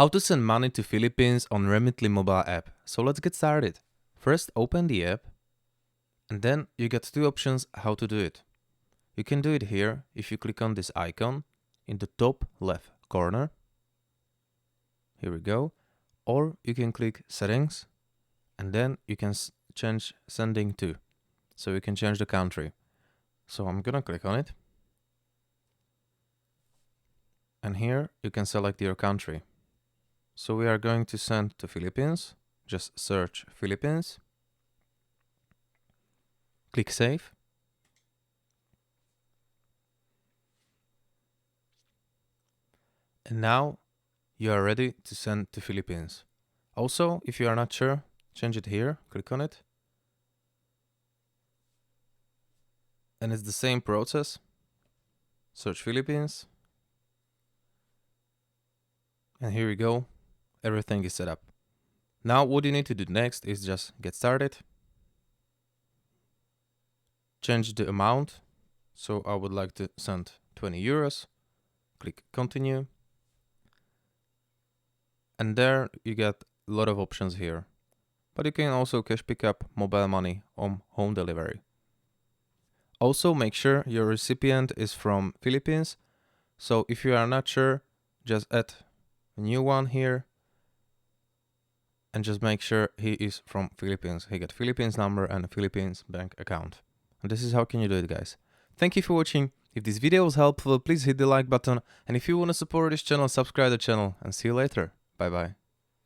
How to send money to Philippines on Remitly mobile app. So let's get started. First, open the app, and then you get two options how to do it. You can do it here if you click on this icon in the top left corner. Here we go. Or you can click settings, and then you can change sending to. So you can change the country. So I'm gonna click on it. And here you can select your country. So we are going to send to Philippines. Just search Philippines. Click save. And now you are ready to send to Philippines. Also, if you are not sure, change it here, click on it. And it's the same process. Search Philippines. And here we go. Everything is set up. Now what you need to do next is just get started. Change the amount. So I would like to send 20 euros. Click continue. And there you get a lot of options here. But you can also cash pick up mobile money on home delivery. Also make sure your recipient is from Philippines. So if you are not sure, just add a new one here. And just make sure he is from Philippines. He got Philippines number and a Philippines bank account. And this is how can you do it, guys. Thank you for watching. If this video was helpful, please hit the like button. And if you want to support this channel, subscribe to the channel. And see you later. Bye bye.